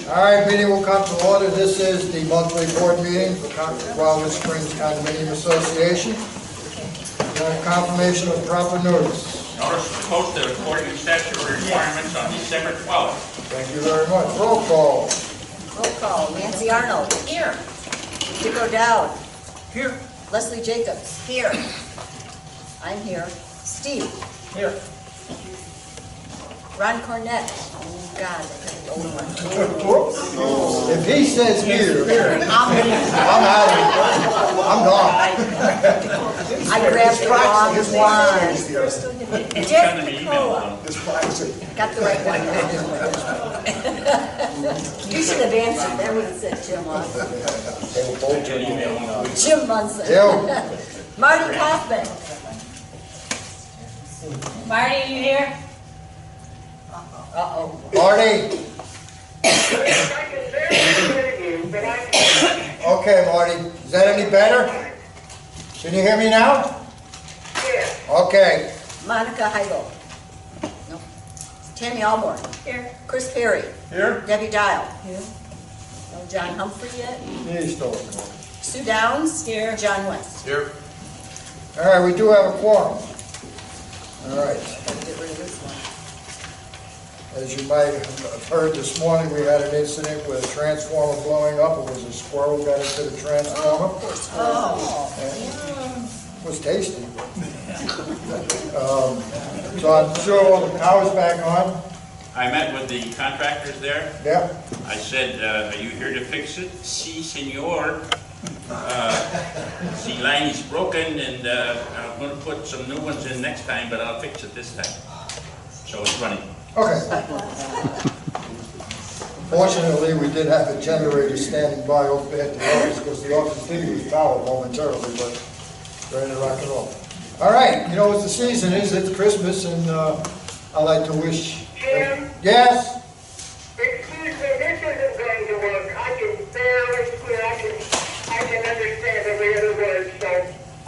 All right, meeting will come to order. This is the monthly board meeting for Wildewood Springs Condominium Association. Confirmation of proper notice. Notice was posted according to statutory requirements on December 12th. Thank you very much. Roll call. Roll call. Nancy Arnold. Here. Dick O'Dowd. Here. Leslie Jacobs. Here. I'm here. Steve. Here. Ron Cornett. Oh, God, I got the old one. If he says here, I'm out of here. I'm gone. I grabbed the wrong one. Jeff Send me Nicola. Got the right one. You should have answered. That would have said Jim Munson. Jim Munson. Marty Kaufman. Marty, you here? Uh-oh. Marty. Okay, Marty. Is that any better? Can you hear me now? Yeah. Okay. Monica Heigl. No. Tammy Almore. Here. Chris Perry. Here? Debbie Dial. Here. No John Humphrey yet. He's still in. Sue Downs. Here. John West. Here. All right, we do have a quorum. All right. Get rid of this one. As you might have heard this morning, we had an incident with a transformer blowing up. It was a squirrel got into the transformer. It was tasty. So I'm sure all the power's back on. I met with the contractors there. Yeah. I said, are you here to fix it? Si, senor. The line is broken and I'm going to put some new ones in next time, but I'll fix it this time. So it's running. Okay. Fortunately, we did have a generator standing by over at the office because the office did lose power momentarily, but ready to rock and roll. All right, you know what the season is. It's Christmas, and I'd like to wish... Jim? Yes? Excuse me, this isn't going to work. I can barely hear. I can understand every other word, so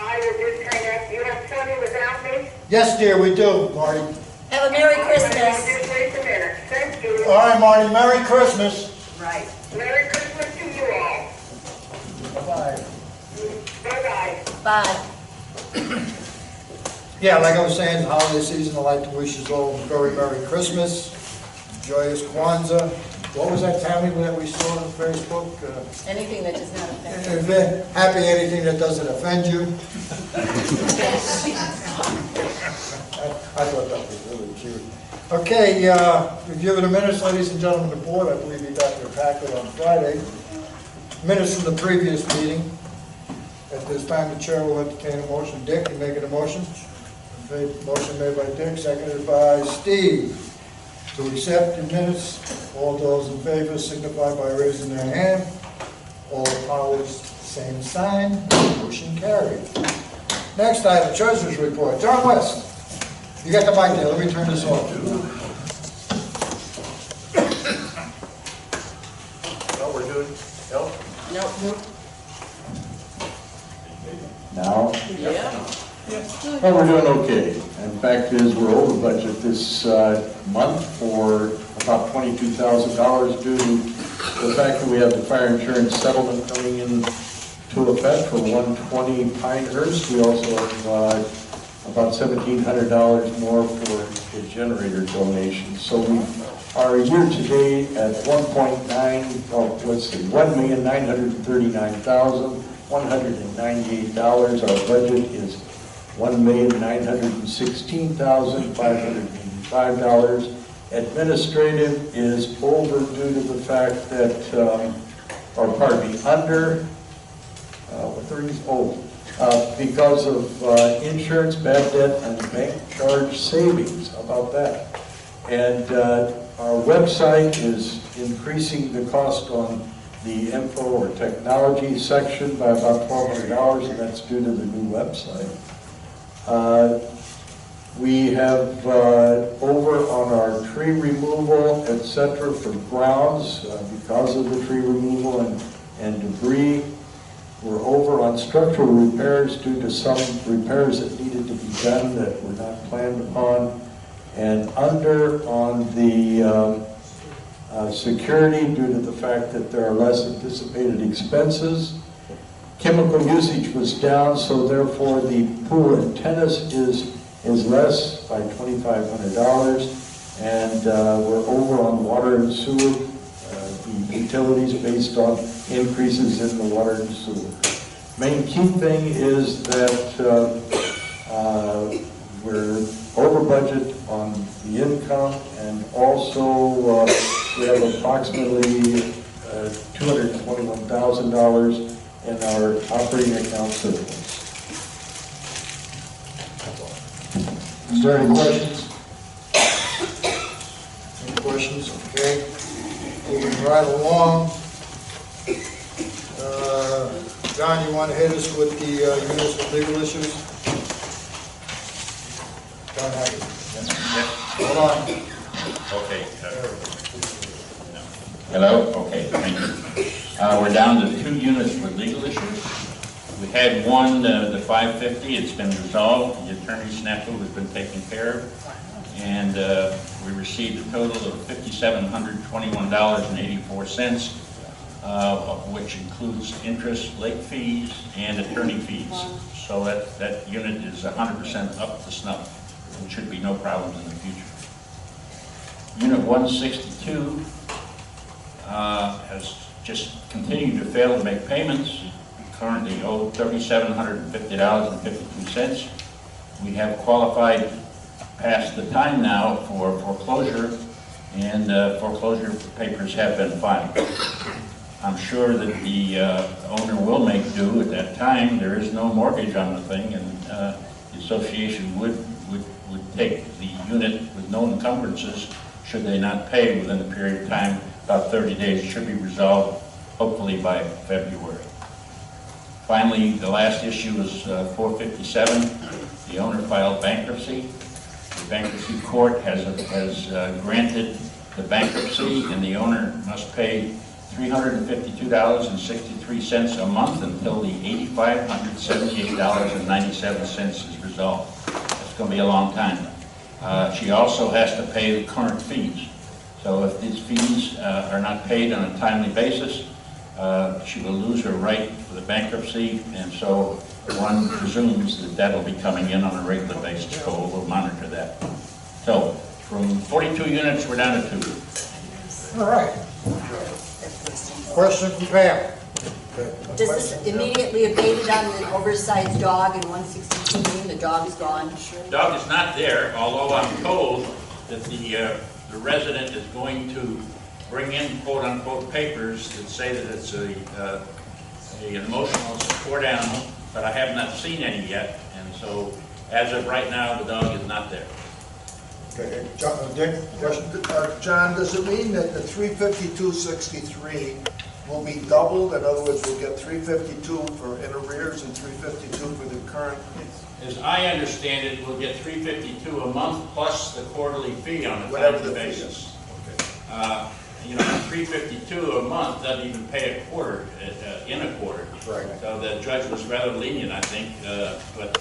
I will just hang up. You have something without me? Yes, dear, we do, Marty. Have a Merry Christmas. Just wait a minute. Thank you. All right, Marty, Merry Christmas. Right. Merry Christmas to you all. Bye-bye. Bye-bye. Bye. Yeah, like I was saying, the holiday season, I'd like to wish you all a very Merry Christmas, joyous Kwanzaa. What was that, Tammy, that we saw on Facebook? Anything that does not affect you. Happy anything that doesn't offend you. I thought that was really cute. Okay, review of the minutes, ladies and gentlemen of the board. I believe you got your packet on Friday. Minutes from the previous meeting. At this time, the chair will entertain a motion. Dick, you making a motion? Motion made by Dick, seconded by Steve. To accept the minutes, all those in favor signify by raising their hand. All opposed, same sign. Motion carried. Next item, Treasurer's Report. John West. You got the mic there. Let me turn this off. No, we're doing, no? Nope. Now? Yeah. Well, we're doing okay. And the fact is, we're over budget this month for about $22,000 due to the fact that we have the fire insurance settlement coming in to effect for 120 Pinehurst. We also have about $1,700 more for the generator donation. So we are year-to-date at $1,939,198. Our budget is $1,916,585. Administrative is over due to the fact that, under, because of insurance, bad debt, and bank charge savings. How about that? And our website is increasing the cost on the info or technology section by about $1,200, and that's due to the new website. We have over on our tree removal, etc., for grounds because of the tree removal and debris. We're over on structural repairs due to some repairs that needed to be done that were not planned upon. And under on the security due to the fact that there are less anticipated expenses. Chemical usage was down, so therefore the pool and tennis is less by $2,500. And we're over on water and sewer, the utilities based on increases in the water and sewer. Main key thing is that we're over budget on the income, and also we have approximately $221,000 in our operating account surplus. Is there any questions? Any questions? Okay. Moving right along. John, you want to hit us with the municipal legal issues? John Haggard. Hold on. Okay. Hello? Okay, thank you. We're down to 2 units for legal issues. We had one, the 550, it's been resolved. The attorney snafu has been taken care of. And we received a total of $5,721.84, of which includes interest, late fees, and attorney fees. So that unit is 100% up to snuff. There should be no problems in the future. Unit 162 has just continued to fail to make payments. We currently owe $3,750.52. We have qualified past the time now for foreclosure, and foreclosure papers have been filed. I'm sure that the owner will make do at that time. There is no mortgage on the thing, and the association would take the unit with no encumbrances should they not pay within a period of time. About 30 days. It should be resolved hopefully by February. Finally, the last issue is 457. The owner filed bankruptcy. The bankruptcy court has granted the bankruptcy, and the owner must pay $352.63 a month until the $8,578.97 is resolved. That's going to be a long time. She also has to pay the current fees. So if these fees are not paid on a timely basis, she will lose her right for the bankruptcy, and so one presumes that that will be coming in on a regular basis, so we'll monitor that. So from 42 units, we're down to 2. All right. Question from Pam. Does this immediately abated on the oversized dog in 162 mean the dog is gone? Dog is not there, although I'm told that the resident is going to bring in quote-unquote papers that say that it's an emotional support animal, but I have not seen any yet, and so as of right now, the dog is not there. Okay, John, Dick, question? John, does it mean that the 352.63 will be doubled? In other words, we'll get 352 for in arrears and 352 for the current? As I understand it, we'll get $352 a month plus the quarterly fee on a Whatever monthly the fee basis. You know, $352 a month doesn't even pay a quarter in a quarter. Right. So the judge was rather lenient, I think. But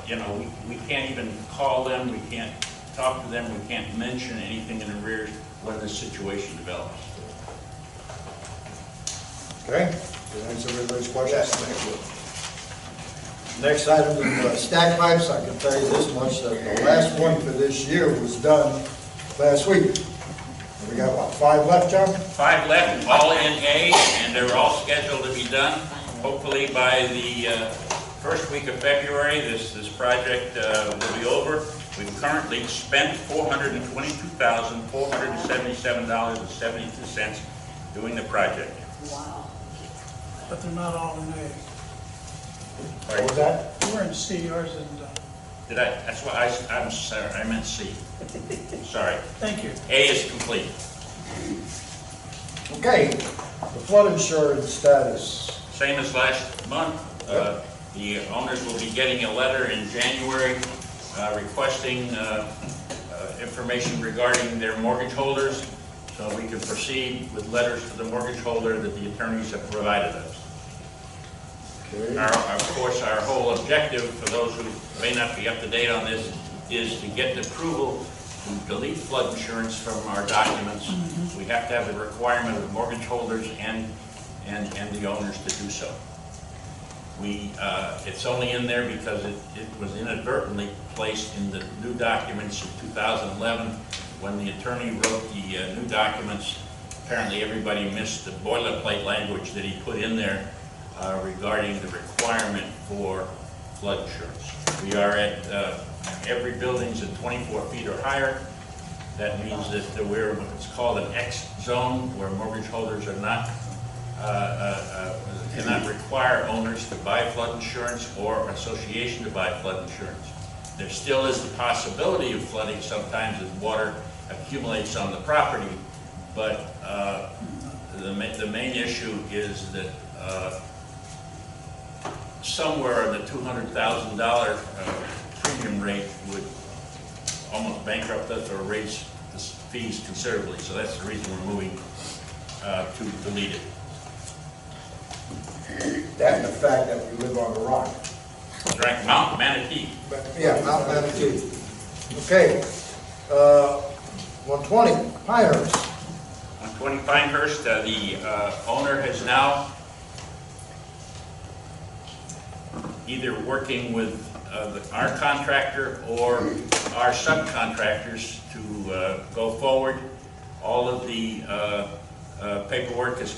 you know, we can't even call them. We can't talk to them. We can't mention anything in arrears when the situation develops. Okay, did I answer everybody's questions? Yes, thank you. Next item is stack pipes. I can tell you this much, that the last one for this year was done last week. We got, what, 5 left, John? 5 left, all in A, and they're all scheduled to be done. Hopefully by the first week of February, this project will be over. We've currently spent $422,477.72 doing the project. Wow. But they're not all in A. What was that? We're in C, yours isn't done. Did I? That's what I'm sorry. I meant C. Sorry. Thank you. A is complete. Okay, the flood insurance status. Same as last month. The owners will be getting a letter in January requesting information regarding their mortgage holders, so we can proceed with letters to the mortgage holder that the attorneys have provided us. Okay. Of course, our whole objective, for those who may not be up to date on this, is to get the approval to delete flood insurance from our documents, we have to have the requirement of mortgage holders and the owners to do so. It's only in there because it was inadvertently placed in the new documents in 2011. When the attorney wrote the new documents, apparently everybody missed the boilerplate language that he put in there regarding the requirement for flood insurance. We are at, every building's at 24 feet or higher. That means that we're what's called an X zone, where mortgage holders are not, cannot require owners to buy flood insurance or association to buy flood insurance. There still is the possibility of flooding sometimes as water accumulates on the property, but the main issue is that somewhere in the $200,000 premium rate would almost bankrupt us or raise the fees considerably. So that's the reason we're moving to delete it. That and the fact that we live on a rock. Right, Mount Manatee. Yeah, Mount Manatee. Okay, 120, Pinehurst. 120 Pinehurst, the owner has now either working with our contractor or our subcontractors to go forward. All of the paperwork is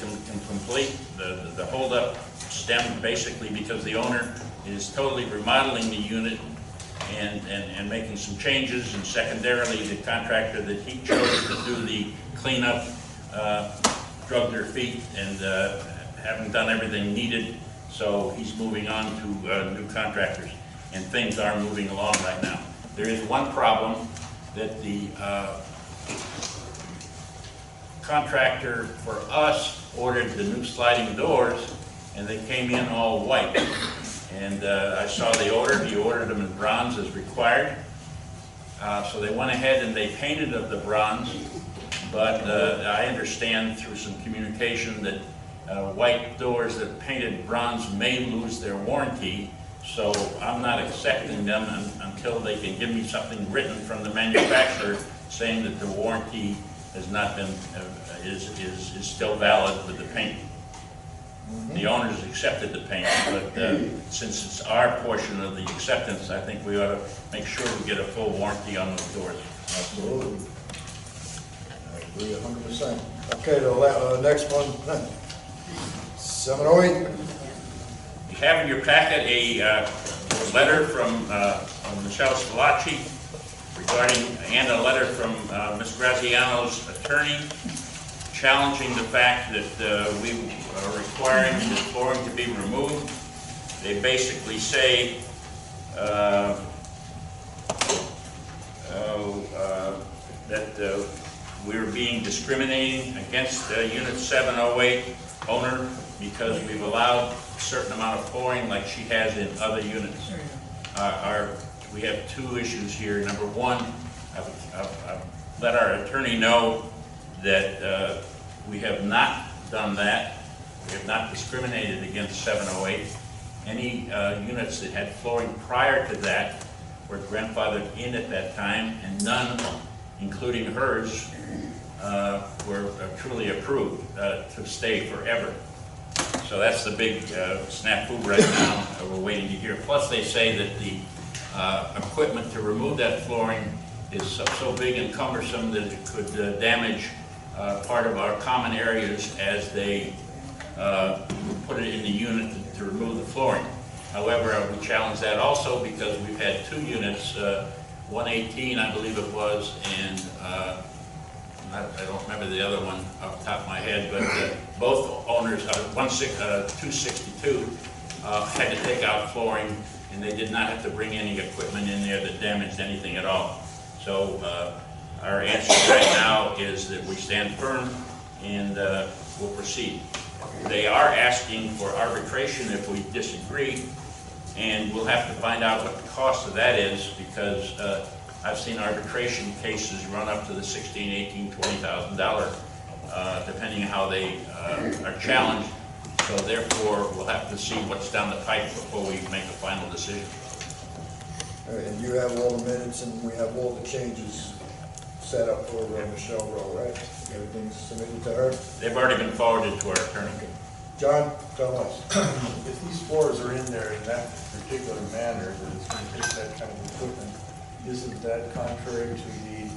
complete. The holdup stemmed basically because the owner is totally remodeling the unit and making some changes, and secondarily the contractor that he chose to do the cleanup drugged their feet and haven't done everything needed, so he's moving on to new contractors, and things are moving along right now. There is one problem, that the contractor for us ordered the new sliding doors, and they came in all white. And I saw the order. He ordered them in bronze as required. So they went ahead and they painted up the bronze, but I understand through some communication that white doors that are painted bronze may lose their warranty. So I'm not accepting them until they can give me something written from the manufacturer saying that the warranty has not been, is still valid with the paint. The owners accepted the paint, but since it's our portion of the acceptance, I think we ought to make sure we get a full warranty on those doors. Absolutely. I agree 100%. Okay, the next one, 708. You have in your packet a letter from Michelle Spalacci regarding, and a letter from Ms. Graziano's attorney challenging the fact that we are requiring the flooring to be removed. They basically say that we're being discriminating against Unit 708 owner because we've allowed a certain amount of flooring like she has in other units. We have two issues here. Number one, I've let our attorney know that we have not done that. We have not discriminated against 708. Any units that had flooring prior to that were grandfathered in at that time, and none, including hers, were truly approved to stay forever. So that's the big snafu right now that we're waiting to hear. Plus they say that the equipment to remove that flooring is so big and cumbersome that it could damage part of our common areas as they put it in the unit to remove the flooring. However, we challenge that also because we've had two units, 118 I believe it was, and I don't remember the other one off the top of my head, but both owners, 262, had to take out flooring, and they did not have to bring any equipment in there that damaged anything at all. So our answer right now is that we stand firm and we'll proceed. They are asking for arbitration if we disagree, and we'll have to find out what the cost of that is, because I've seen arbitration cases run up to the $16,000, $18,000, $20,000, depending on how they are challenged. So therefore, we'll have to see what's down the pipe before we make a final decision. All right, and you have all the minutes and we have all the changes set up for Michelle Rowe, right? Everything's submitted to her. They've already been forwarded to our attorney. John, tell us. If these floors are in there in that particular manner, that it's going to take that kind of equipment, isn't that contrary to the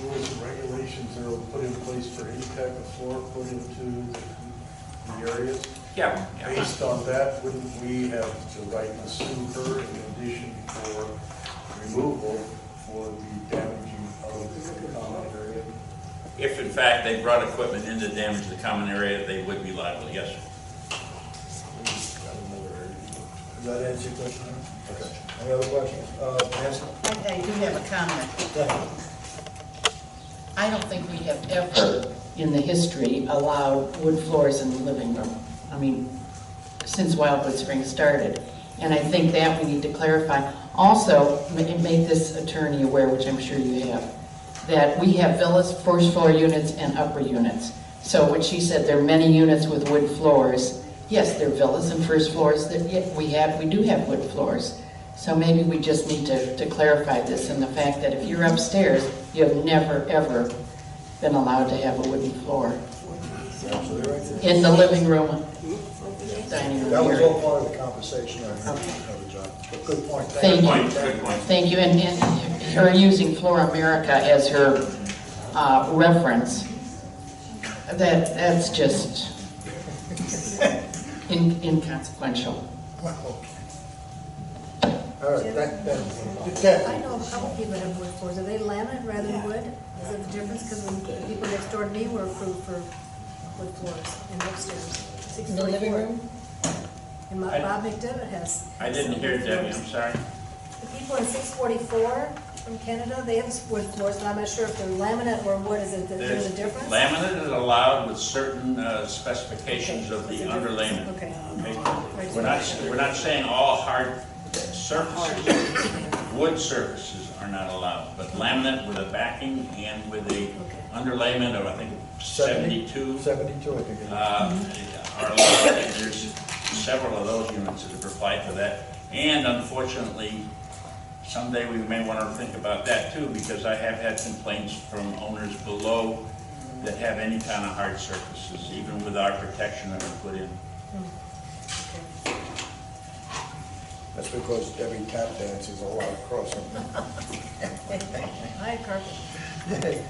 rules and regulations that are put in place for any type of floor put into the areas? Yeah. Based on that, wouldn't we have the right to sue her in addition for removal for the damaging of the common area? If in fact they brought equipment in to damage the common area, they would be liable, yes, sir. Does that answer your question? Okay. Any other questions? Nancy? I do have a comment. Yeah. I don't think we have ever in the history allowed wood floors in the living room. I mean, since Wildwood Springs started. And I think that we need to clarify. Also, make this attorney aware, which I'm sure you have, that we have villas, first floor units and upper units. So what she said, there are many units with wood floors. Yes, there are villas and first floors that we do have wood floors. So maybe we just need to clarify this, and the fact that if you're upstairs, you have never, ever been allowed to have a wooden floor Absolutely right. in the living room, dining room That was area. all part of the conversation I heard, Okay. John. But good point. Thank you. Good point. Thank you, and her using Floor America as her reference, that's just inconsequential. All right, I know a couple people that have wood floors. Are they laminate rather than wood? Is it the difference? Because when the people next door to me were approved for wood floors in upstairs. In the living room? And Bob McDevitt has. I didn't hear Debbie, I'm sorry. The people in 644 from Canada, they have wood floors, but I'm not sure if they're laminate or wood. Is there a difference? Laminate is allowed with certain specifications of the underlayment. Okay. Okay? We're not saying all hard surfaces, wood surfaces are not allowed, but laminate with a backing and with a underlayment of, I think, 72 72, I think it is. are allowed. And there's several of those units that have applied for that. And unfortunately, someday we may want to think about that too, because I have had complaints from owners below that have any kind of hard surfaces, even with our protection that we put in. That's because Debbie tap dances all out across them. I had carpet.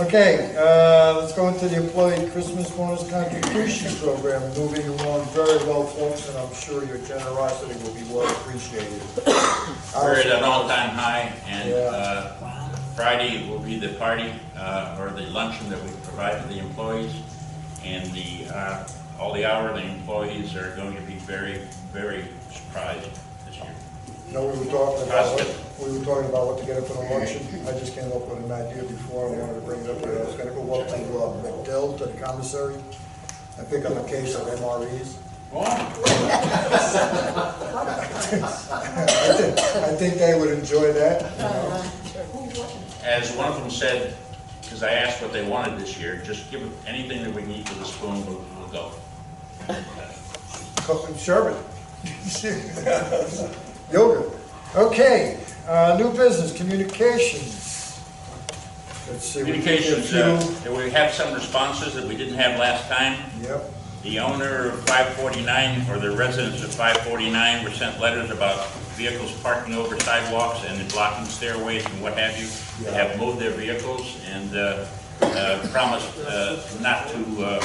Okay, let's go into the employee Christmas bonus contribution program. Moving along very well, folks, and I'm sure your generosity will be well appreciated. We're at an all-time high, and Yeah. Friday will be the party, or the luncheon that we provide to the employees, and all the hourly employees are going to be very, very surprised this year. No, we were talking about what to get for the luncheon. I just came up with an idea before. I wanted to bring it up here. I was gonna go up to McDill, to the commissary, and pick up a case of MREs. I think they would enjoy that. You know? As one of them said, because I asked what they wanted this year, just give them anything that we need for the spoon, we'll go. Sherbet. Yogurt. Okay, new business, communications. Let's see. Communications, we have some responses that we didn't have last time. Yep. The owner of 549, or the residents of 549 were sent letters about vehicles parking over sidewalks and blocking stairways and what have you. They have moved their vehicles and promised not to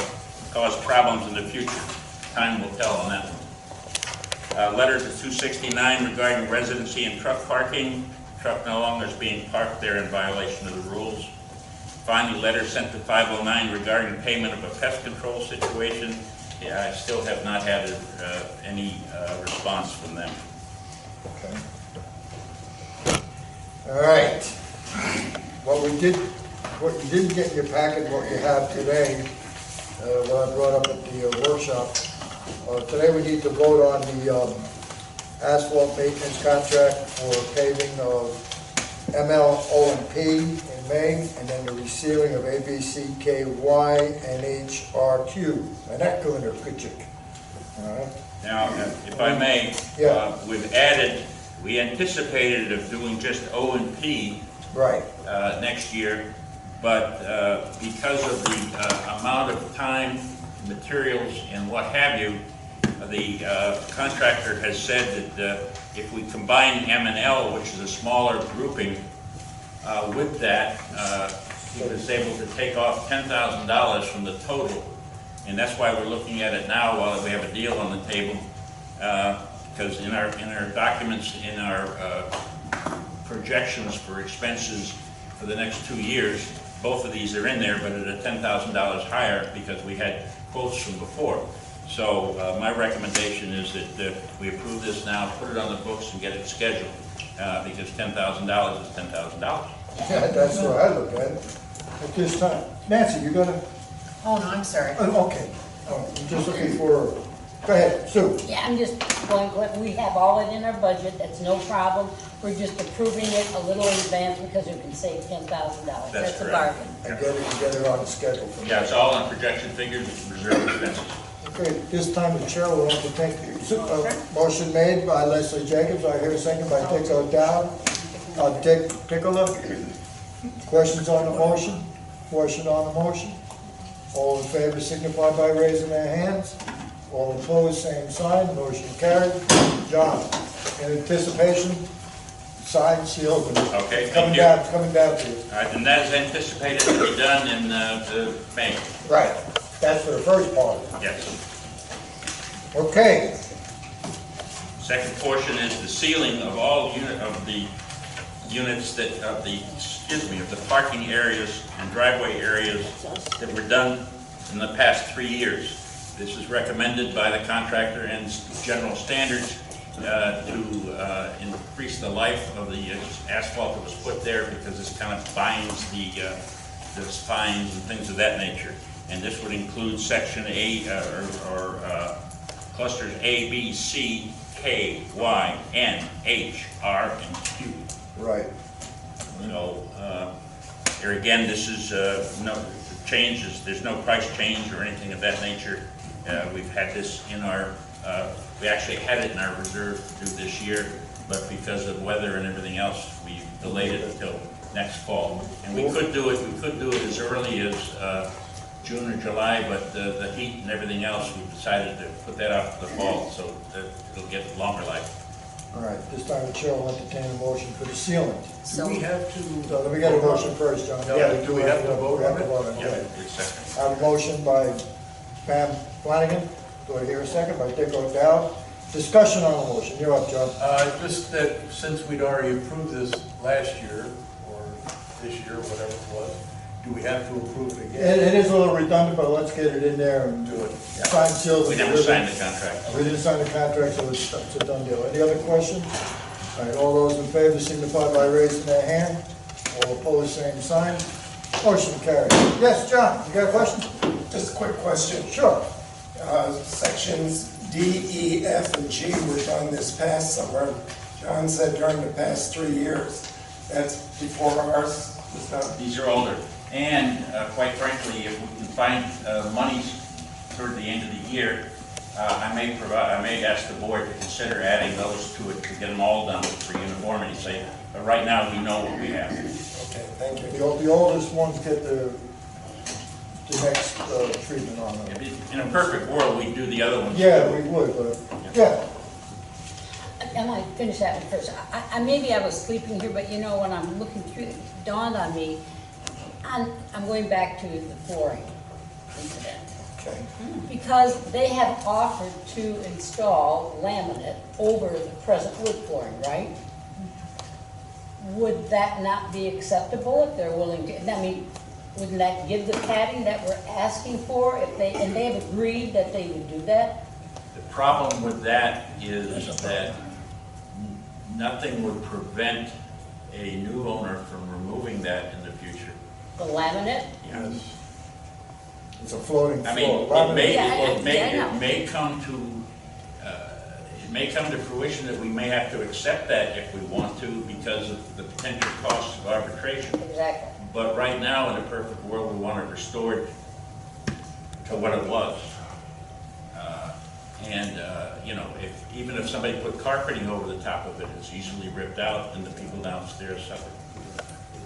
cause problems in the future. Time will tell on that one. Letter to 269 regarding residency and truck parking. Truck no longer is being parked there in violation of the rules. Finally, letter sent to 509 regarding payment of a pest control situation. Yeah, I still have not had any response from them. Okay. All right. What you didn't get in your packet, what you have today, what I brought up at the workshop. Today we need to vote on the asphalt maintenance contract for paving of MLO&P in May, and then the resealing of ABCKY and HRQ. Vernacular Kutchik. All right. Now, if I may, Yeah. we anticipated of doing just O&P Right. next year. But because of the amount of time, materials, and what have you, the contractor has said that if we combine M&L, which is a smaller grouping, with that, he was able to take off $10,000 from the total. And that's why we're looking at it now while we have a deal on the table. Because in our documents, in our projections for expenses for the next 2 years, both of these are in there, but at a $10,000 higher because we had quotes from before. So my recommendation is that we approve this now, put it on the books, and get it scheduled, because $10,000 is $10,000. Yeah, that's what I look at it at this time. Nancy, you got to, Oh, no, I'm sorry. okay. I'm just looking for, go ahead, Sue. Yeah, I'm just going, we have all it in our budget, that's no problem. We're just approving it a little in advance because we can save $10,000. That's a correct. bargain. And get it on the schedule. for Yeah, it's all on projection figures, it's reserve expenses. Okay, this time the chair will entertain, motion made by Leslie Jacobs, I hear a second by Dick O'Dowd. Dick Piccolo. Questions on the motion? Question on the motion? All in favor signify by raising their hands. All opposed, same sign, motion carried. John, in anticipation, signed, sealed, and Okay, coming thank you. coming down to you. All right, and that is anticipated to be done in May. Right, that's for the first part. Yes. Okay, Second portion is the sealing of all units that, of the parking areas and driveway areas that were done in the past 3 years. This is recommended by the contractor and general standards to increase the life of the asphalt that was put there, because this kind of binds the spines and things of that nature. And this would include section A, clusters A, B, C, K, Y, N, H, R, and Q. right. So, here again, this is no changes, there's no price change or anything of that nature. We've had this in our, we actually had it in our reserve to do this year, but because of weather and everything else, we delayed it until next fall. And we could do it as early as June or July, but the heat and everything else, we decided to put that off to the fall, so that it'll get longer life. All right, this time the chair will entertain a motion for the sealant. Do we have to? So let me get a motion first, John. Yeah, do we have to vote on it? Yeah, Okay. it's second. I have a motion by Pam Flanagan. Do I hear a second? By Dick O'Dowd. Discussion on the motion. You're up, John. Just that since we'd already approved this last year, or this year, whatever it was, do we have to approve it again? It is a little redundant, but let's get it in there and Do it. sign, sealed. We never signed the contract. We didn't sign the contract, so it's a done deal. Any other questions? All right, all those in favor signify by raising their hand. All opposed, same sign. Motion carried. Yes, John, you got a question? Just a quick question. Sure. Sections D, E, F, and G were done this past summer. John said during the past 3 years. That's before ours was done. These are older. And quite frankly, if we can find monies toward the end of the year, I may ask the board to consider adding those to it to get them all done for uniformity's sake. But right now, we know what we have. Okay, thank you. The oldest ones get the next treatment on them. In a perfect world, we'd do the other ones. Yeah, we would, but, yeah. I might finish that one first. Maybe I was sleeping here, but you know, when I'm looking through, it dawned on me, I'm going back to the flooring incident. Okay. Because they have offered to install laminate over the present wood flooring, right? Would that not be acceptable if they're willing to, I mean, wouldn't that give the padding that we're asking for if they, and they have agreed that they would do that? The problem with that is that nothing would prevent a new owner from removing that in the future. The laminate? Yes. It's a floating I mean, floor. it may, Yeah, I know. it may come to fruition that we may have to accept that if we want to because of the potential costs of arbitration. Exactly. But right now, in a perfect world, we want it restored to what it was. You know, even if somebody put carpeting over the top of it, it's easily ripped out and the people downstairs suffer.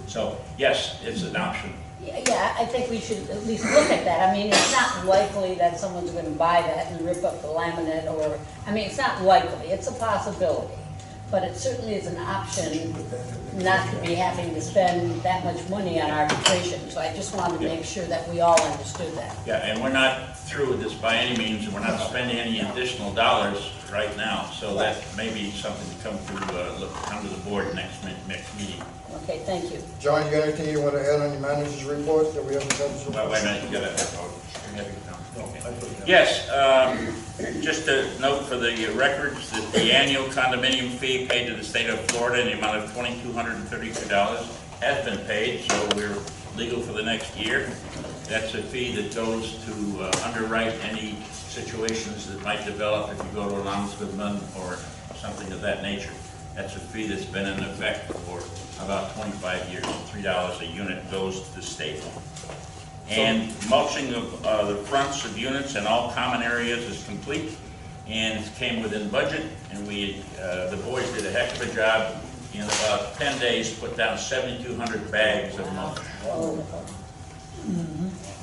So, yes, it's an option. Yeah, I think we should at least look at that. I mean, it's not likely that someone's gonna buy that and rip up the laminate or, I mean, it's not likely, it's a possibility. But it certainly is an option not to be having to spend that much money on arbitration. So I just wanted to make sure that we all understood that. Yeah, and we're not through with this by any means, and we're not spending any additional dollars right now. So that may be something to come to the board next meeting. Okay, thank you. John, you got anything you want to add on your manager's report that we haven't covered? Well, wait a minute, you got to Yes, just a note for the records that the annual condominium fee paid to the state of Florida in the amount of $2,232 has been paid, so we're legal for the next year. That's a fee that goes to underwrite any situations that might develop if you go to an ombudsman or something of that nature. That's a fee that's been in effect for about 25 years. $3 a unit goes to the state. And mulching of the fronts of units and all common areas is complete, and it came within budget, and the boys did a heck of a job. In about 10 days, put down 7,200 bags of mulch.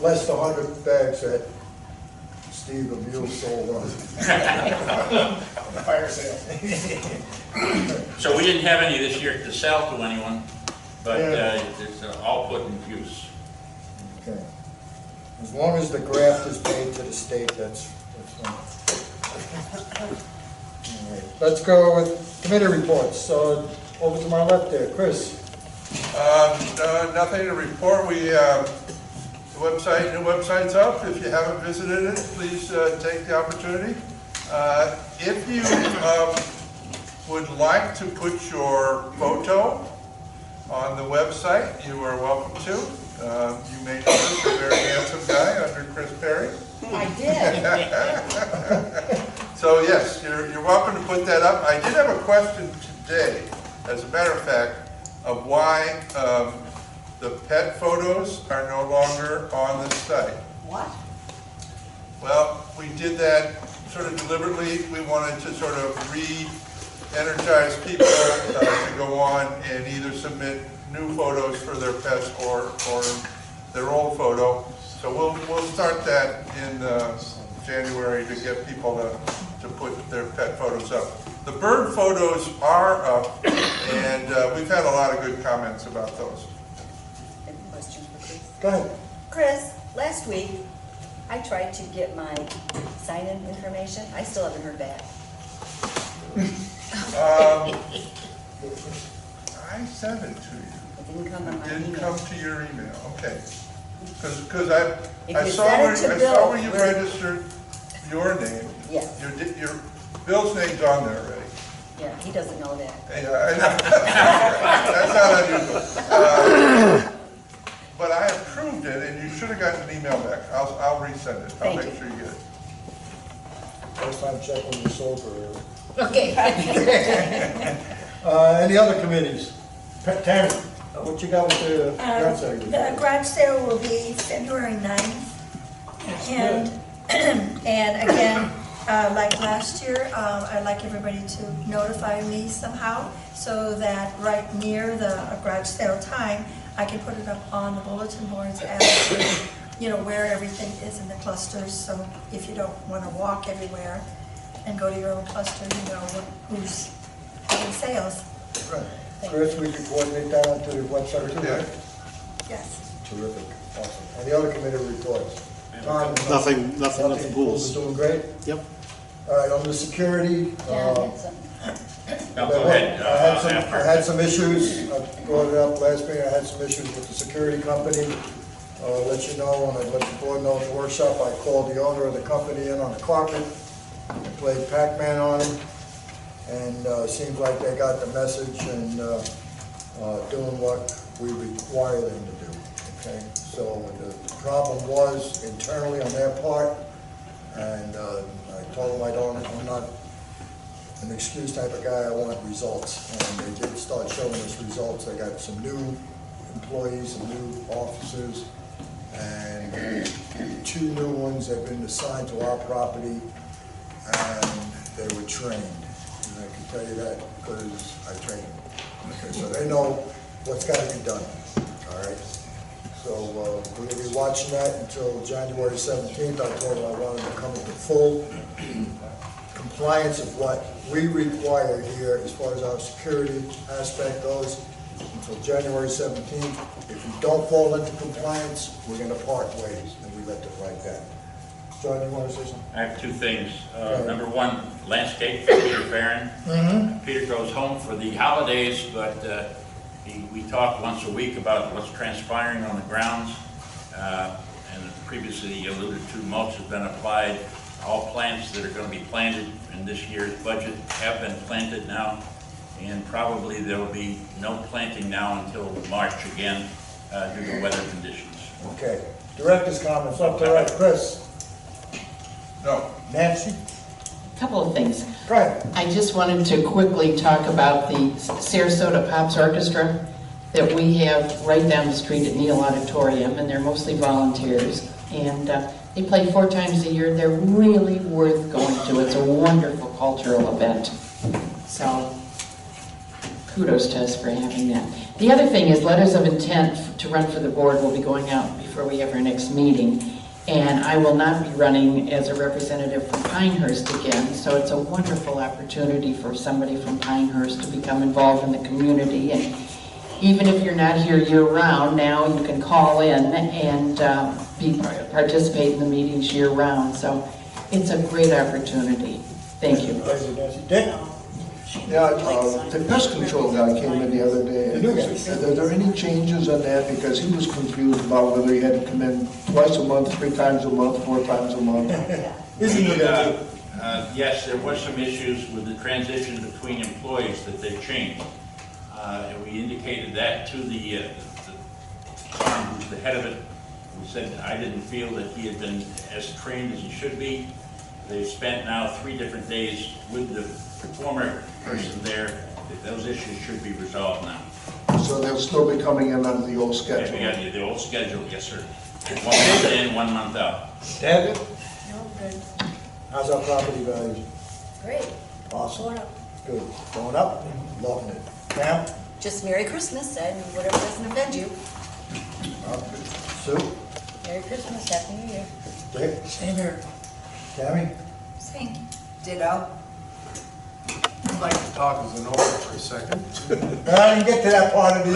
Less than 100 bags that Steve of Mule sold on. Fire sale. So we didn't have any this year to sell to anyone, but Yeah. it's all put in use. Okay. As long as the graft is paid to the state, that's fine. All right. Let's go with committee reports. So over to my left there, Chris. Nothing to report. The website's up. If you haven't visited it, please take the opportunity. If you would like to put your photo on the website, you are welcome to. You may notice a very handsome guy under Chris Perry. I did. So yes, you're welcome to put that up. I did have a question today, as a matter of fact, of why the pet photos are no longer on the site. What? Well, we did that sort of deliberately. We wanted to sort of re-energize people to go on and either submit new photos for their pets or their old photo. So we'll start that in January to get people to put their pet photos up. The bird photos are up, and we've had a lot of good comments about those. I have a question for Chris. Go ahead. Chris, last week, I tried to get my sign-in information. I still haven't heard back. I sent it to you. It didn't come on my Didn't email. come to your email, okay. Because I you saw sent where, it to I Bill, saw where you where- registered your name. Yes. Your Bill's name's on there already. Yeah, he doesn't know that. Yeah, I know. That's not unusual. But I approved it, and you should have gotten an email back. I'll resend it. I'll Thank make you. sure you get it. First time check when you sold for Okay. any other committees? Tammy, what you got with the garage sale? The garage sale will be February 9th. And, and again, like last year, I'd like everybody to notify me somehow so that right near the garage sale time, I can put it up on the bulletin boards as to, you know, where everything is in the clusters. So if you don't want to walk everywhere and go to your own cluster, you know who's having sales. Right. Chris, we can coordinate that onto the website too, right? Yes. Terrific, awesome. Any other committee reports? Tom? Nothing with the Pools is doing great? Yep. All right, on the security, Now, go ahead. I had some issues, I brought it up last meeting, I had some issues with the security company. Let you know, and I let the board know at the workshop, I called the owner of the company in on the carpet, and played Pac-Man on him, and seems like they got the message and doing what we require them to do, okay? So the problem was internally on their part, and I told them I'm not an excuse type of guy, I want results. And they did start showing us results. They got some new employees and new officers, and 2 new ones have been assigned to our property, and they were trained. And I can tell you that because I trained them. Okay, so they know what's got to be done, all right? So we're going to be watching that until January 17th. I told him I wanted to come into full compliance of what we require here as far as our security aspect goes until January 17th. If we don't fall into compliance, we're going to part ways, and we left it like that. John, you want to say something? I have two things. Number one, landscape for Peter Farron. Peter goes home for the holidays, but we talk once a week about what's transpiring on the grounds. And previously alluded to, mulch has been applied. All plants that are going to be planted in this year's budget have been planted now, and probably there will be no planting now until March again due to weather conditions. Okay. Director's comments up to right. Chris? No. Nancy? Couple of things. Go ahead. I just wanted to quickly talk about the Sarasota Pops Orchestra that we have right down the street at Neal Auditorium, and they're mostly volunteers. And they play 4 times a year. They're really worth going to. It's a wonderful cultural event. So kudos to us for having that. The other thing is letters of intent to run for the board will be going out before we have our next meeting. And I will not be running as a representative from Pinehurst again, so it's a wonderful opportunity for somebody from Pinehurst to become involved in the community. And even if you're not here year-round, now you can call in and participate in the meetings year-round. So it's a great opportunity. Thank you. Dick? Yeah, the pest control guy came in the other day. Are there any changes on that? Because he was confused about whether he had to come in twice a month, 3 times a month, 4 times a month. Yes, there was some issues with the transition between employees that they changed. And we indicated that to the farm who's the head of it. We said I didn't feel that he had been as trained as he should be. They've spent now 3 different days with the former person there. Those issues should be resolved now. So they'll still be coming in under the old schedule? Yeah, the old schedule, yes, sir. 1 month in, 1 month out. David? No, good. How's our property values? Great. Awesome. Going up. Good. Going up? Loving it. Pam? Just Merry Christmas and whatever doesn't offend you. Sue? Merry Christmas, Happy New Year. Dick? Same here. Tammy? Same. Ditto. I'd like to talk as an owner for a second. I didn't get to that part of the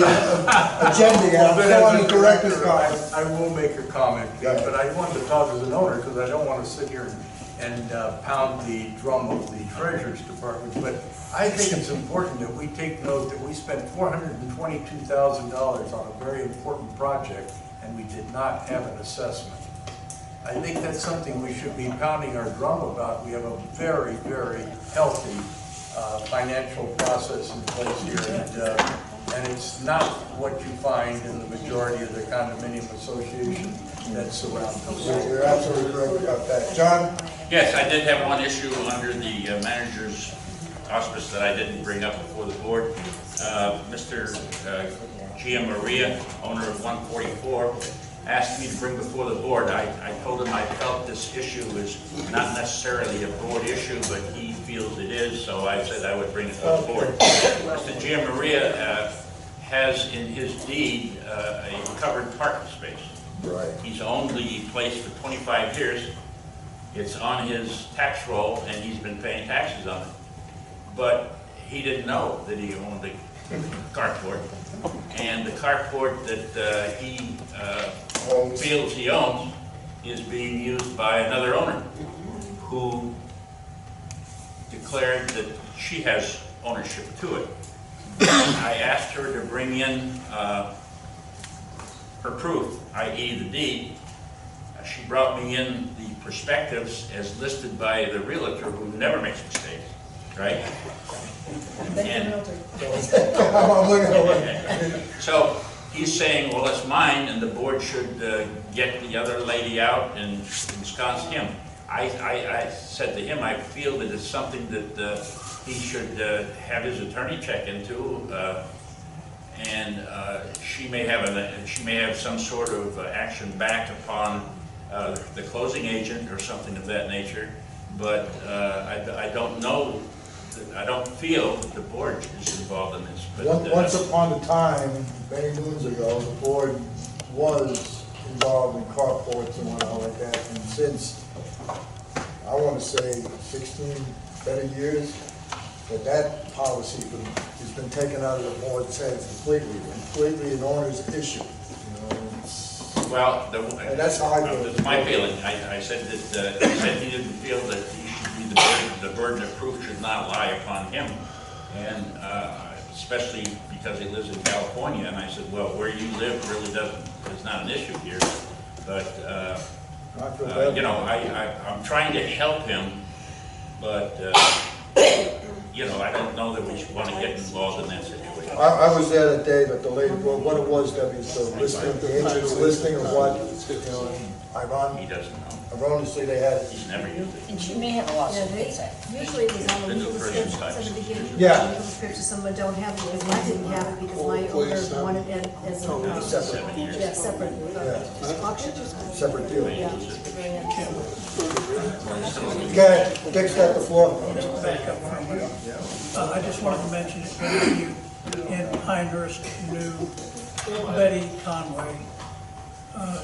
agenda yet. I'm still on the director's comment. I will make a comment, but I wanted to talk as an owner because I don't want to sit here and pound the drum of the Treasurer's Department. But I think it's important that we take note that we spent $422,000 on a very important project and we did not have an assessment. I think that's something we should be pounding our drum about. We have a very, very healthy financial process in place here, and it's not what you find in the majority of the condominium association that surround us. You're absolutely correct about that. John? Yes, I did have one issue under the manager's auspice that I didn't bring up before the board. Mr. Gia Maria, owner of 144, asked me to bring before the board. I told him I felt this issue is not necessarily a board issue, but he feels it is, so I said I would bring it to the board. Mr. Gia Maria has in his deed a covered parking space. Right. He's owned the place for 25 years. It's on his tax roll, and he's been paying taxes on it. But he didn't know that he owned the carport. And the carport that he feels he owns is being used by another owner who declared that she has ownership to it. I asked her to bring in her proof, i.e. the deed. She brought me in the perspectives as listed by the realtor who never makes mistakes, right? And so he's saying, well, it's mine, and the board should get the other lady out and ensconce him. I said to him, I feel that it's something that he should have his attorney check into, and she may have some sort of action back upon the closing agent or something of that nature. But I don't know I don't feel that the board is involved in this, but. Once upon a time, many moons ago, the board was involved in carports and whatnot like that, and since, I want to say 16 better years, that policy has been taken out of the board's hands completely an owner's issue. Well, And that's how I feel. It's my feeling. I said that, he said he didn't feel that he should be the burden of proof should not lie upon him. And especially because he lives in California. And I said, well, where you live really is not an issue here. But, you know, I'm trying to help him, but, you know, I don't know that we should want to get involved in that situation. I was there that day that the lady, well, what it was, Debbie, is the listing, the agent's listing of what, you know, He doesn't know. ironically, they had. He's never used it. And she may have a Yeah, lawsuit, they, they say. usually it was on the legal description, at the beginning. Yeah. Legal description, someone don't have it, because I didn't have it, because my owner wanted it as a. Separate. Yeah, separate, auction. Separate deal. Yeah. Okay, Dick's got the floor. Back up for a minute. I just wanted to mention that many of you in Pinehurst knew Betty Conway.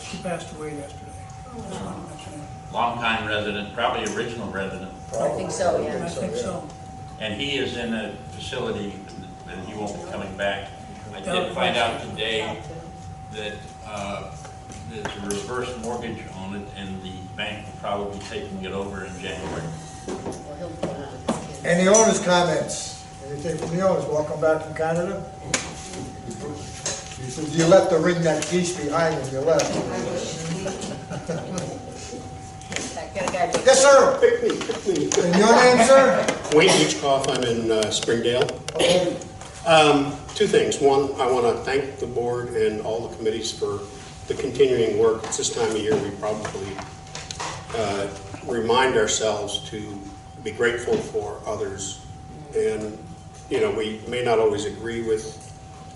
She passed away yesterday. Just wanted to mention it. Longtime resident, probably original resident. I think so, yeah. I think so. And he is in a facility that he won't be coming back. I did find out today that there's a reverse mortgage on it, and the bank will probably be taking it over in January. And the owner's comments. Anything from the owners? Welcome back from Canada. You said you left the ringneck geese behind when you left. Yes, sir. Pick me. And your name, sir? Wayne Hitchcock, I'm in Springdale. Two things. One, I want to thank the board and all the committees for the continuing work. It's this time of year we probably remind ourselves to be grateful for others. And, you know, we may not always agree with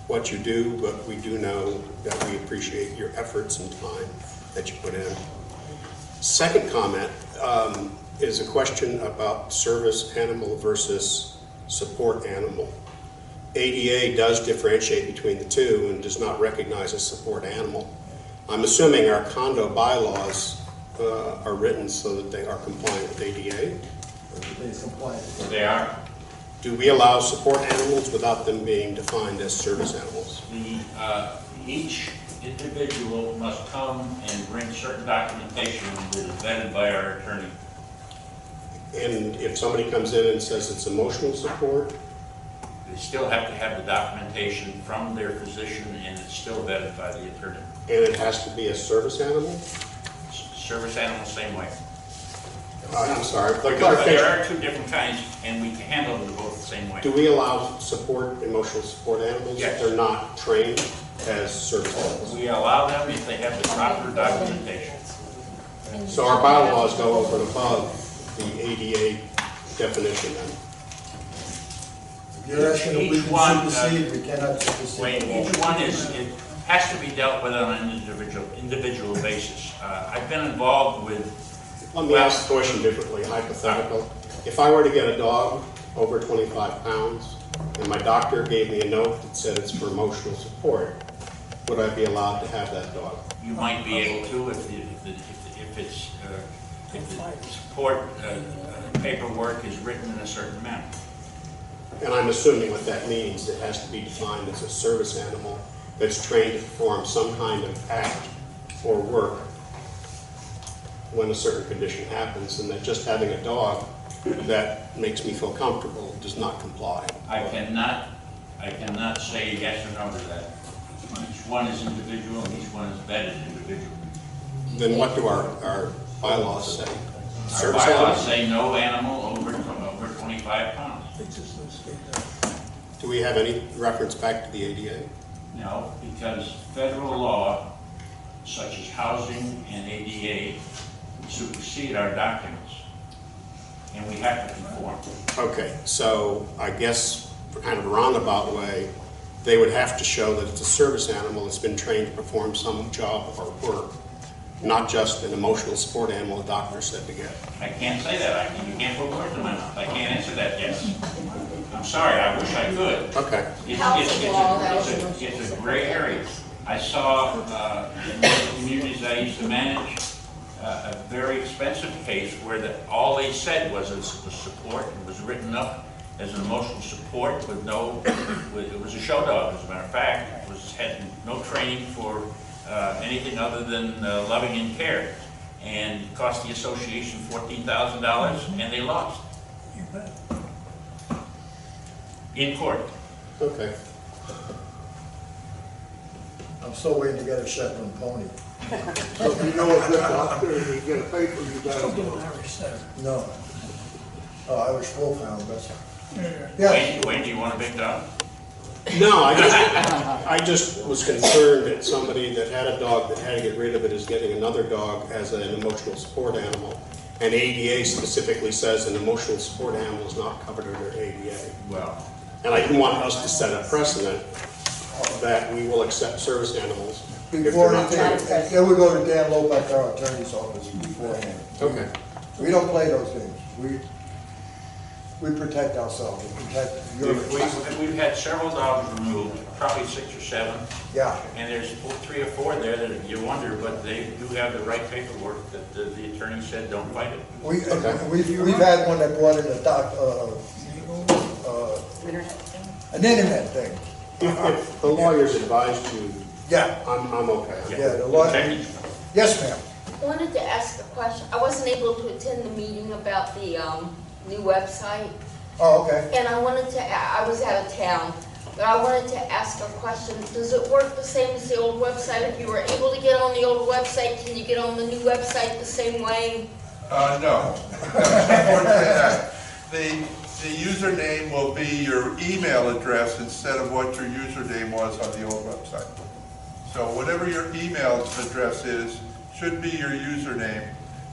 what you do, but we do know that we appreciate your efforts and time that you put in. Second comment is a question about service animal versus support animal. ADA does differentiate between the two and does not recognize a support animal. I'm assuming our condo bylaws are written so that they are compliant with ADA. They are. Do we allow support animals without them being defined as service animals? Each individual must come and bring certain documentation that is vetted by our attorney. And if somebody comes in and says it's emotional support? They still have to have the documentation from their physician, and it's still vetted by the attorney. And it has to be a service animal? Service animal, same way. I'm sorry. There are two different kinds, and we can handle them both the same way. Do we allow support, emotional support animals if they're not trained as service animals? We allow them if they have the proper documentation. So our bylaws go over and above the ADA definition then? If you're asking if we can supersede, we cannot supersede. Each one it has to be dealt with on an individual basis. I've been involved with. Let me ask the question differently, hypothetical. If I were to get a dog over 25 pounds and my doctor gave me a note that said it's for emotional support, would I be allowed to have that dog? You might be able to if the support paperwork is written in a certain manner. And I'm assuming what that means, it has to be defined as a service animal that's trained to perform some kind of act or work when a certain condition happens, and that just having a dog that makes me feel comfortable does not comply. I cannot say yes or no to that. Each one is individual and each one is vetted individually. Then what do our bylaws say? Our bylaws say no animal over 25 pounds. Do we have any reference back to the ADA? No, because federal law, such as housing and ADA, supersede our documents, and we have to conform. Okay, so I guess for kind of a roundabout way, they would have to show that it's a service animal that's been trained to perform some job or work not just an emotional support animal a doctor said to get. I can't say that. You can't put words in my mouth. I can't answer that yes. I'm sorry, I wish I could. Okay. It's a gray area. I saw in one of the communities I used to manage a very expensive case where all they said was a support. It was written up as an emotional support with it was a show dog, as a matter of fact. It had no training for anything other than loving and care. And it cost the association $14,000 and they lost. You bet. In court. Okay. I'm still waiting to get a Shetland pony. So if you know a good doctor and you get a paper, you got Still to get go. an Irish setter. No. Irish Wolfhound, that's. Yeah. Wayne, do you want a big dog? No, I just was concerned that somebody that had a dog that had to get rid of it is getting another dog as an emotional support animal. And ADA specifically says an emotional support animal is not covered under ADA. Well. And I didn't want us to set a precedent that we will accept service animals if Before they're not anything, covered. then we go to Dan Lobeck, our attorney's office beforehand. Okay. We don't play those games. We protect ourselves, we protect your interests. We've had several dogs removed, probably 6 or 7. Yeah. And there's 3 or 4 there that you wonder, but they do have the right paperwork that the attorney said don't fight it. We've had one that brought in an internet thing. If the lawyers advised you, Yeah. I'm okay. Yeah, the lawyer. Yes, ma'am. I wanted to ask a question. I wasn't able to attend the meeting about the new website, Oh, okay. and I was out of town, but I wanted to ask a question. Does it work the same as the old website? If you were able to get on the old website, can you get on the new website the same way? No. Unfortunately, the username will be your email address instead of what your username was on the old website. So whatever your email address is, should be your username.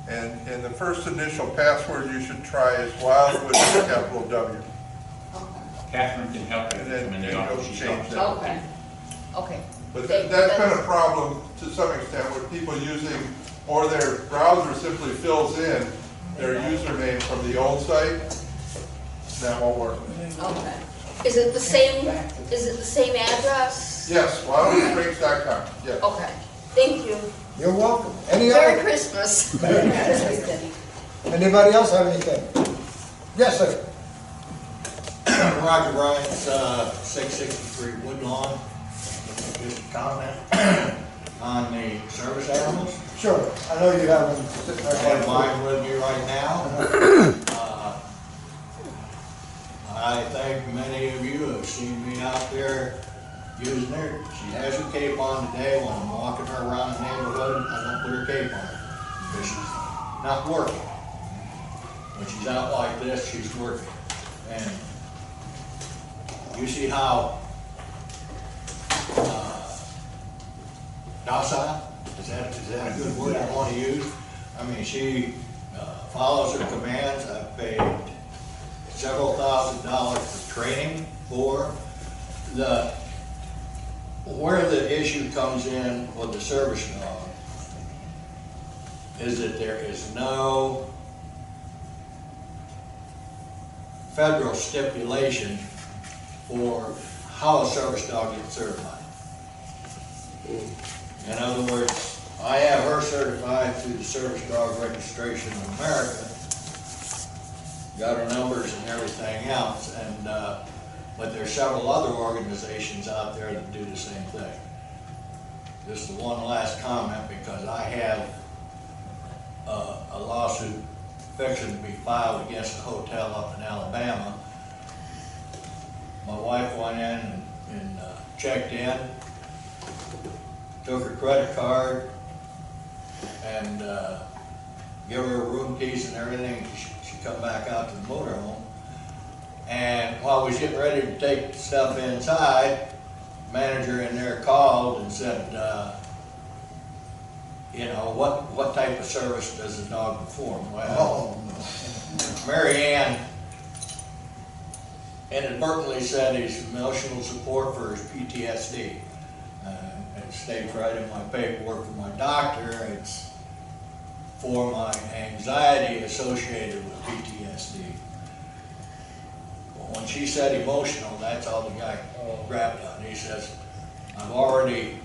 And the first initial password you should try is Wildewood with a capital W. Catherine can help you. And then in the you'll office. change that. Okay. Okay. But that's been a problem to some extent with people using, or their browser simply fills in their username from the old site. That won't work. Okay. Is it the same address? Yes, WildwoodSprings.com, yes. Okay. Thank you. You're welcome. Any Merry other? Christmas. Anybody else have anything? Yes, sir. Roger Bryant's 663 Woodlawn. Just a comment on the service animals. Sure. I know you have them sitting I there. have mine with me right now. I think many of you have seen me out there using her. She has her cape on today. When I'm walking her around the neighborhood, I don't put her cape on because she's not working. When she's out like this, she's working. And you see how docile? Is that a good word I want to use? I mean, she follows her commands. I've paid several $1,000s for training for the. Where the issue comes in with the service dog is that there is no federal stipulation for how a service dog gets certified. In other words, I have her certified through the Service Dog Registration of America, got her numbers and everything else, and but there's several other organizations out there that do the same thing. Just one last comment, because I have a lawsuit fixing to be filed against a hotel up in Alabama. My wife went in and checked in, took her credit card, and give her room keys and everything. She come back out to the motorhome. And while we was getting ready to take the stuff inside, manager in there called and said, you know, what type of service does the dog perform? Well, Mary Ann inadvertently said he's emotional support for his PTSD. It states right in my paperwork from my doctor, it's for my anxiety associated with PTSD. Well, when she said emotional, that's all the guy grabbed on. He says, I've already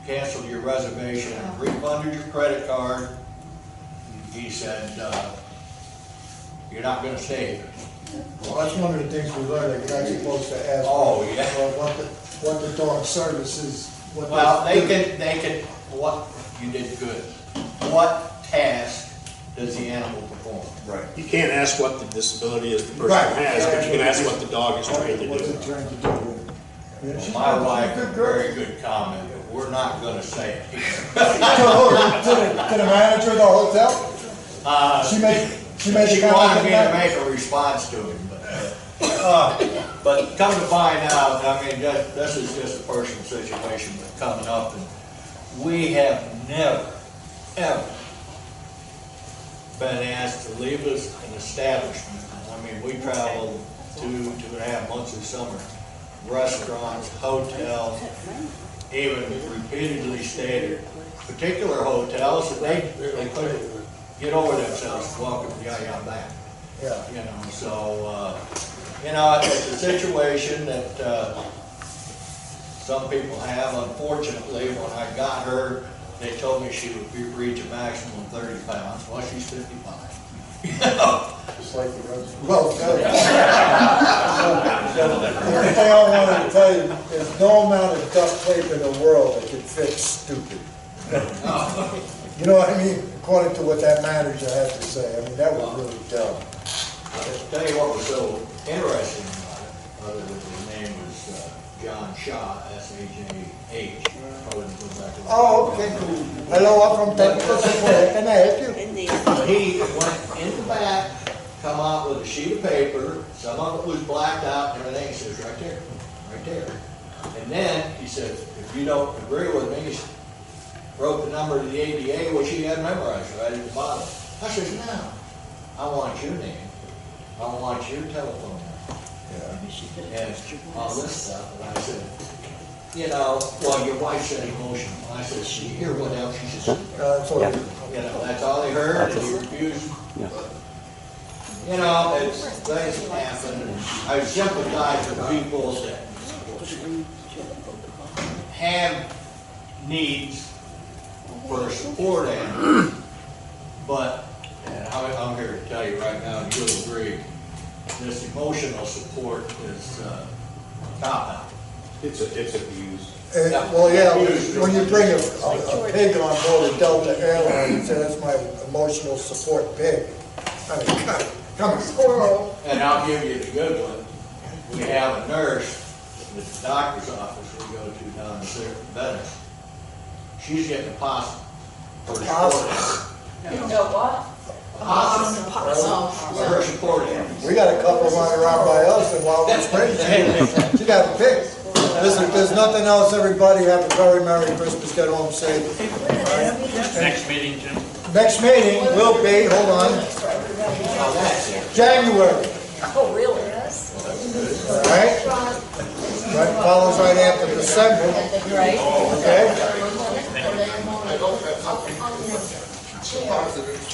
canceled your reservation and refunded your credit card. He said, you're not gonna stay here. Well, that's one of the things we learned, that you're not supposed to ask. Oh, yeah. What the dog services, what. Well, they can, what, you did good. What task does the animal perform? Right. You can't ask what the disability is the person Right. has, but you can ask what the dog is trained to What's do. it trained to do? Well, my wife, a very good comment, but we're not gonna say it here. To the manager of the hotel? She made She the wanted me to comment. make a response to him, but come to find out, I mean, this is just a personal situation that's coming up, and we have never, ever been asked to leave us an establishment. I mean, we traveled 2.5 months of summer, restaurants, hotels, even repeatedly stayed at particular hotels that they couldn't get over themselves, welcome Yaya back. Yeah. You know, so, you know, it's a situation that, some people have. Unfortunately, when I got her, they told me she would reach a maximum of 30 pounds. Well, she's 55. You know? Just like the rest. Well, the thing I wanted to tell you, there's no amount of duct tape in the world that can fix stupid. You know what I mean? According to what that manager had to say. I mean, that was really dumb. I'll tell you what was so interesting about it, other than his name was John Shaw, S-H-A-H. Probably didn't go back to the- Oh, okay, cool. Hello, I'm from Technical Support. Can I help you? He went in the back, come out with a sheet of paper, some of it was blacked out and everything. He says, right there, right there. And then he said, if you don't agree with me, he wrote the number to the ADA, which he had memorized right at the bottom. I said, no, I want your name. I want your telephone number. And all this stuff. And I said, you know, well, your wife said emotional. And I said, she hear what else? She said, you know, that's all they heard, and he refused. You know, it's things happen, and I sympathize with people that have needs for support animals, but, and I'm here to tell you right now, and you'll agree, this emotional support is cop-out. It's abused. Well, yeah, when you bring a pig on board a Delta airline, you say, that's my emotional support pig. I mean, come on. Squirrel. And I'll give you the good one. We have a nurse at the doctor's office we go to down in Venice. She's getting a possum for the support. You know what? Possum. For her support animals. We got a couple running around by us in Wildewood Springs. She got a pig. Listen, if there's nothing else, everybody have a very Merry Christmas, get home safe. Next meeting, Jim? Next meeting will be, hold on, January, Oh, really? all right? Right, follows right after December, Right. okay?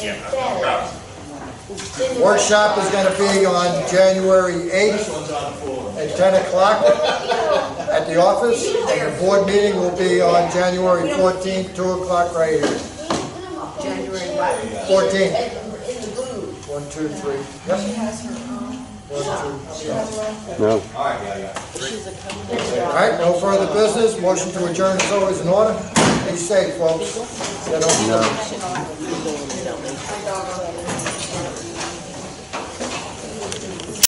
Yeah, no problem. Workshop is gonna be on January 8th at 10 o'clock at the office, and the board meeting will be on January 14th, 2 o'clock right here. January what? 14th. In the blue. 1, 2, 3. Yep. 1, 2. No. All right, yeah. All right, no further business. Motion to adjourn is always in order. Be safe, folks. Get home. No.